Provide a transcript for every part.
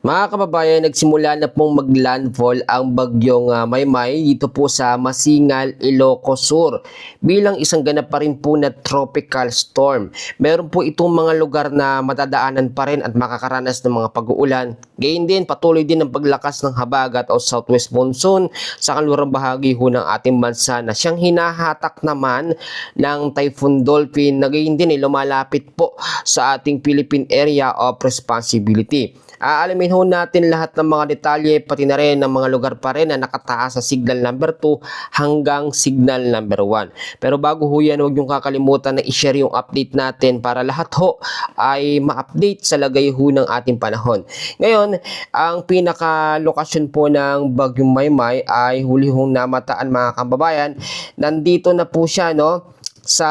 Mga kababayan, nagsimula na pong maglandfall ang bagyong Maymay dito po sa Masingal, Ilocos Sur bilang isang ganap pa rin po na tropical storm. Meron po itong mga lugar na matadaanan pa rin at makakaranas ng mga pag-uulan. Gayun din, patuloy din ang paglakas ng habagat o southwest monsoon sa kanlurang bahagi ho ng ating bansa na siyang hinahatak naman ng Typhoon Dolphin na gayun din lumalapit po sa ating Philippine Area of Responsibility. Aalamin ho natin lahat ng mga detalye pati na rin ng mga lugar pa rin na nakataas sa signal number 2 hanggang signal number 1. Pero bago ho yan, huwag niyong kakalimutan na i-share yung update natin para lahat ho ay ma-update sa lagay ho ng ating panahon. Ngayon, ang pinaka-lokasyon po ng Bagyong Maymay ay huli hong namataan mga kababayan. Nandito na po siya sa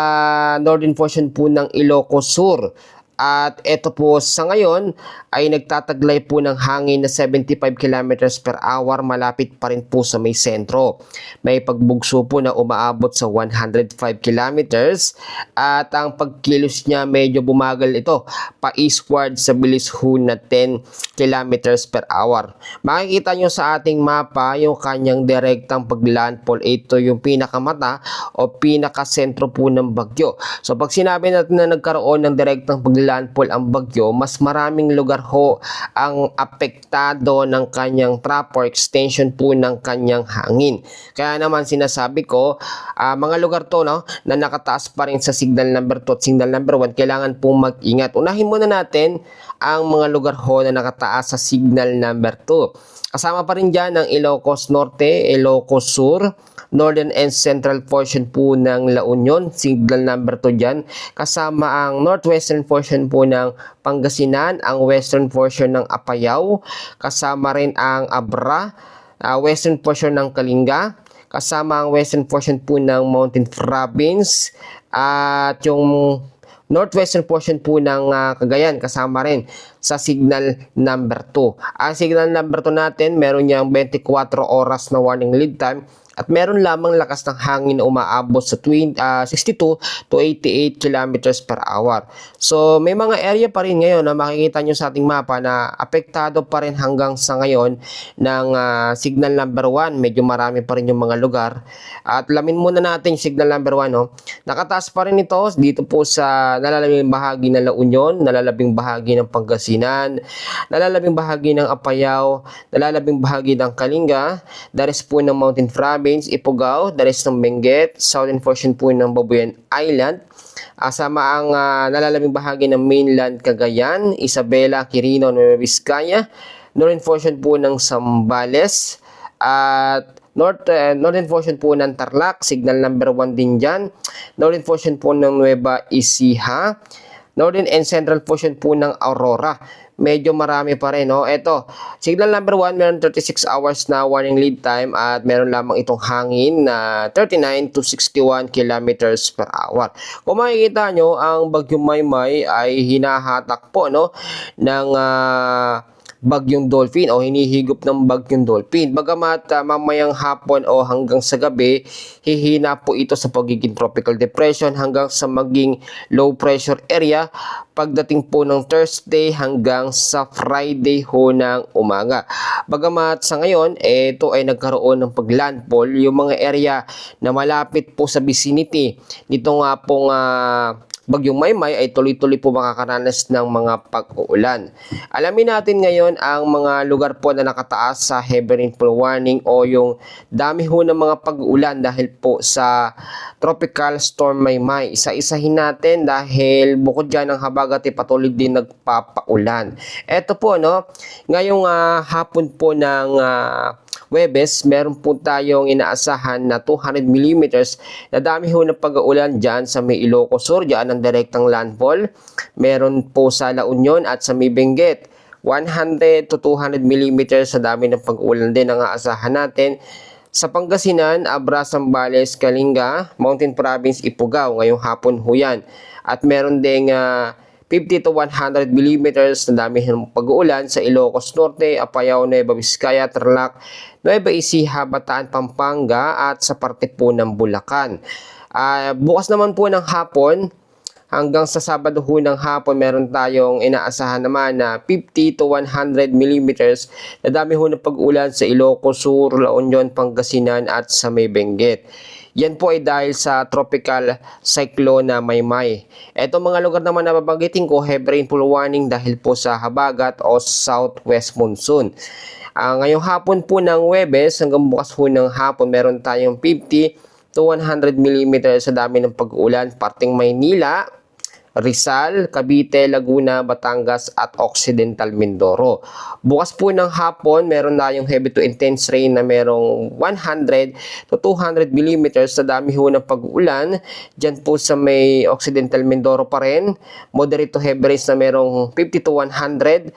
northern portion po ng Ilocos Sur. At ito po sa ngayon ay nagtataglay po ng hangin na 75 kilometers per hour malapit pa rin po sa may sentro. May pagbugso po na umaabot sa 105 kilometers at ang pagkilos niya medyo bumagal ito pa eastward sa bilis ho na 10 kilometers per hour. Makikita nyo sa ating mapa yung kanyang direktang paglandfall. Ito yung pinakamata o pinakasentro po ng bagyo. So pag sinabi natin na nagkaroon ng direktang paglandfall ang bagyo, mas maraming lugar ho ang apektado ng kanyang trap or extension po ng kanyang hangin. Kaya naman sinasabi ko, mga lugar to na nakataas pa rin sa signal number 2 at signal number 1, kailangan pong mag-ingat. Unahin muna natin ang mga lugar ho na nakataas sa signal number 2. Kasama pa rin dyan ang Ilocos Norte, Ilocos Sur, northern and central portion po ng La Union, signal number 2 dyan. Kasama ang northwestern portion po ng Pangasinan, ang western portion ng Apayao, kasama rin ang Abra, western portion ng Kalinga, kasama ang western portion po ng Mountain Province, at yung northwestern portion po ng Cagayan, kasama rin sa signal number 2. Ang signal number 2 natin, meron niyang 24 oras na warning lead time at meron lamang lakas ng hangin na umaabot sa 62 to 88 kilometers per hour. So may mga area pa rin ngayon na makikita nyo sa ating mapa na apektado pa rin hanggang sa ngayon ng signal number 1. Medyo marami pa rin yung mga lugar. At lamin muna natin yung signal number 1. Nakataas pa rin ito dito po sa nalalabing bahagi ng La Union, nalalabing bahagi ng Pangasinan, nalalabing bahagi ng Apayao, nalalabing bahagi ng Kalinga, the rest po ng Mountain Province, Ifugao, the rest ng Benguet, southern portion po ng Babuyan Island, asama ang nalalabing bahagi ng mainland Cagayan, Isabela, Quirino, Nueva Vizcaya, northern portion po ng Zambales, at northern portion po ng Tarlac, signal number 1 din dyan, northern portion po ng Nueva Ecija, northern and central portion po ng Aurora. Medyo marami pa rin. Ito, signal number 1, meron 36 hours na warning lead time at meron lamang itong hangin na 39 to 61 kilometers per hour. Kung makikita nyo, ang Bagyong Maymay ay hinahatak po ng Bagyong Dolphin o hinihigop ng Bagyong Dolphin. Bagamat mamayang hapon o hanggang sa gabi, hihina po ito sa pagiging tropical depression hanggang sa maging low pressure area pagdating po ng Thursday hanggang sa Friday ho ng umaga. Bagamat sa ngayon, ito ay nagkaroon ng paglandfall, yung mga area na malapit po sa vicinity nito nga pong Bagyong Maymay ay tuloy-tuloy po makakaranas ng mga pag-uulan. Alamin natin ngayon ang mga lugar po na nakataas sa heavy rainfall warning o yung dami ho ng mga pag-uulan dahil po sa Tropical Storm Maymay. Isa-isahin natin dahil bukod dyan ang habagat ay patuloy din nagpapaulan. Ito po ngayong hapon po ng Huwebes, meron po tayong inaasahan na 200 mm na dami ho ng pag-uulan dyan sa may Ilocos Sur, dyan ang direktang landfall. Meron po sa La Union at sa may Benguet, 100 to 200 mm sa dami ng pag-uulan din ang aasahan natin. Sa Pangasinan, Abra, Zambales, Kalinga, Mountain Province, Ifugao, ngayong hapon ho yan. At meron ding 50 to 100 mm na dami ng pag-uulan sa Ilocos Norte, Apayao, Nueva Vizcaya, Tarlac, Nueva Ecija, Bataan, Pampanga at sa parte po ng Bulacan. Bukas naman po ng hapon, hanggang sa Sabado ho ng hapon meron tayong inaasahan naman na 50 to 100 millimeters na dami ho ng pag-ulan sa Ilocos Sur, La Union, Pangasinan at sa May Benguet. Yan po ay dahil sa tropical cyclone na Maymay. Ito mga lugar naman na babanggitin ko, heavy rainfall warning dahil po sa habagat o southwest monsoon. Ngayong hapon po ng Huwebes hanggang bukas po ng hapon meron tayong 50 to 100 mm sa dami ng pag-ulan, parting Maynila, Rizal, Cavite, Laguna, Batangas at Occidental Mindoro. Bukas po ng hapon, meron na yung heavy to intense rain na merong 100 to 200 mm sa dami ho ng pag-ulan. Diyan po sa may Occidental Mindoro pa rin. Moderate to heavy rains na merong 50 to 100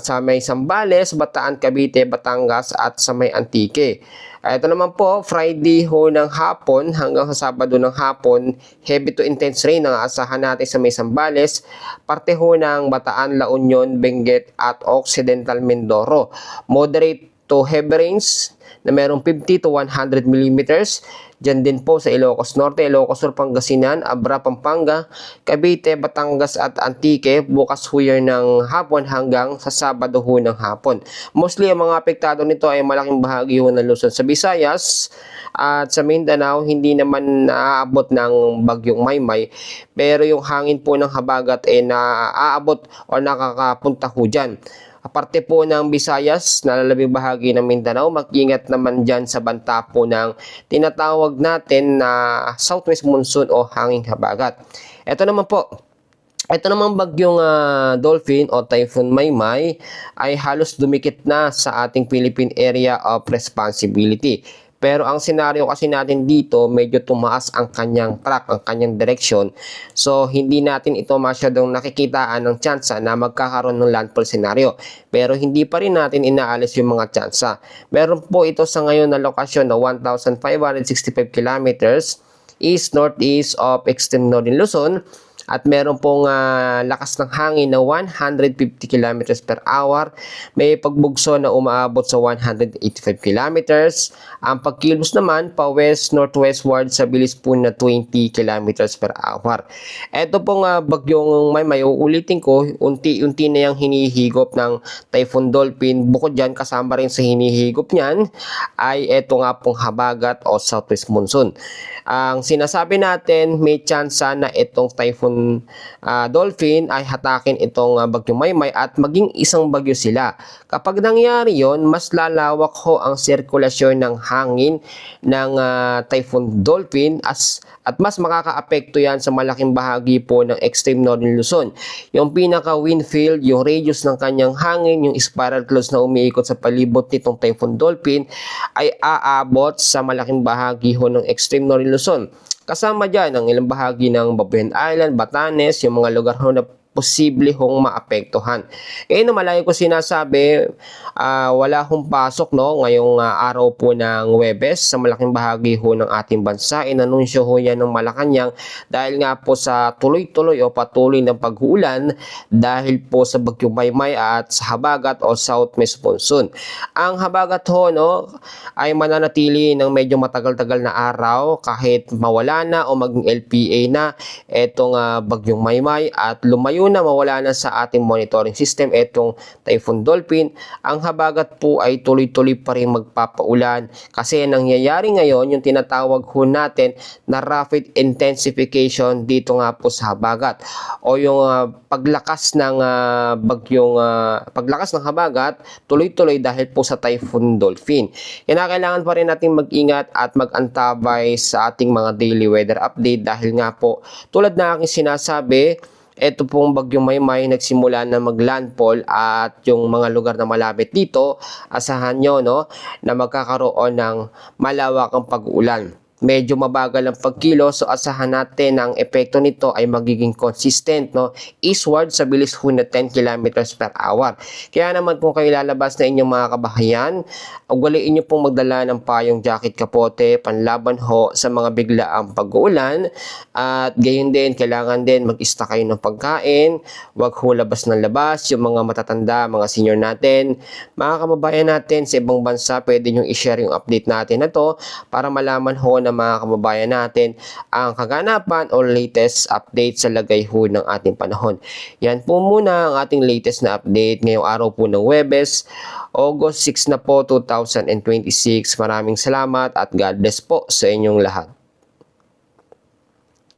sa may Zambales, Bataan, Cavite, Batangas at sa may Antique. Ito naman po, Friday ho ng hapon hanggang sa Sabado ng hapon, heavy to intense rain ang aasahan natin sa may Zambales, parte ho ng Bataan, La Union, Benguet at Occidental Mindoro. Moderate to heavy rains na merong 50 to 100 millimeters. Diyan din po sa Ilocos Norte, Ilocos Sur, Pangasinan, Abra, Pampanga, Cavite, Batangas at Antique. Bukas ho yan ng hapon hanggang sa Sabado ho ng hapon. Mostly ang mga apektado nito ay malaking bahagi ho ng Luzon sa Visayas at sa Mindanao. Hindi naman naaabot ng bagyong Maymay, pero yung hangin po ng habagat ay naaabot o nakakapunta ho dyan. Aparte po ng Visayas, nalalabing bahagi ng Mindanao, mag-ingat naman dyan sa banta po ng tinatawag natin na southwest monsoon o hanging habagat. Ito naman po, ito namang bagyong Dolphin o Typhoon Maymay ay halos dumikit na sa ating Philippine Area of Responsibility. Pero ang senaryo kasi natin dito, medyo tumaas ang kanyang track, ang kanyang direction. So, hindi natin ito masyadong nakikitaan ng tsansa na magkakaroon ng landfall scenario. Pero hindi pa rin natin inaalis yung mga tsansa. Meron po ito sa ngayon na lokasyon na 1,565 kilometers east-northeast of extreme northern Luzon. At meron pong lakas ng hangin na 150 km per hour. May pagbugso na umaabot sa 185 km. Ang pagkilos naman pa west-northwestward sa bilis po na 20 km per hour. Ito pong bagyong Maymay, uulitin ko, unti-unti na yung hinihigop ng Typhoon Dolphin. Bukod dyan, kasama rin sa hinihigop niyan ay ito nga pong habagat o southwest monsoon. Ang sinasabi natin, may tsansa na itong Typhoon Dolphin ay hatakin itong bagyong Maymay at maging isang bagyo sila. Kapag nangyari yon, mas lalawak ho ang sirkulasyon ng hangin ng Typhoon Dolphin at mas makakaapekto yan sa malaking bahagi po ng extreme northern Luzon. Yung pinaka wind field, yung radius ng kanyang hangin, yung spiral clouds na umiikot sa palibot nitong Typhoon Dolphin ay aabot sa malaking bahagi ho ng extreme northern Luzon. Kasama dyan ang ilang bahagi ng Babuyan Island, Batanes, yung mga lugar ho na posible hong maapektuhan. Na malayo ko sinasabi, wala hong pasok ngayong araw po ng Huwebes sa malaking bahagi ho ng ating bansa. Inanunsyo ho yan ng Malacanang dahil nga po sa tuloy-tuloy o patuloy ng pag-uulan dahil po sa bagyong Maymay at sa habagat o southwest monsoon. Ang habagat ho ay mananatili ng medyo matagal-tagal na araw kahit mawala na o maging LPA na itong bagyong Maymay at lumayo na mawala na sa ating monitoring system itong Typhoon Dolphin. Ang habagat po ay tuloy-tuloy pa rin magpapaulan kasi nangyayari ngayon yung tinatawag ho natin na rapid intensification dito nga po sa habagat o yung paglakas ng paglakas ng habagat tuloy-tuloy dahil po sa Typhoon Dolphin. Kailangan pa rin natin mag-ingat at mag-antabay sa ating mga daily weather update dahil nga po tulad na aking sinasabi, ito pong bagyong Maymay nagsimula na maglandfall at yung mga lugar na malapit dito, asahan nyo na magkakaroon ng malawakang pag-ulan. Medyo mabagal ang pagkilos, so asahan natin ang epekto nito ay magiging consistent eastward sa bilis ho na 10 km per hour. Kaya naman kung kayo lalabas na inyong mga kabahayan, ugaliin nyo pong magdala ng payong, jacket, kapote, panlaban ho sa mga biglaang pag-uulan at gayon din, kailangan din mag-ista kayo ng pagkain, wag ho labas ng labas, yung mga matatanda, mga senior natin, mga kababayan natin sa ibang bansa, pwede nyo i-share yung update natin na to para malaman ho na ng mga kababayan natin ang kaganapan o latest update sa lagay ho ng ating panahon. Yan po muna ang ating latest na update ngayong araw po ng Huwebes, August 6 na po 2026. Maraming salamat at God bless po sa inyong lahat.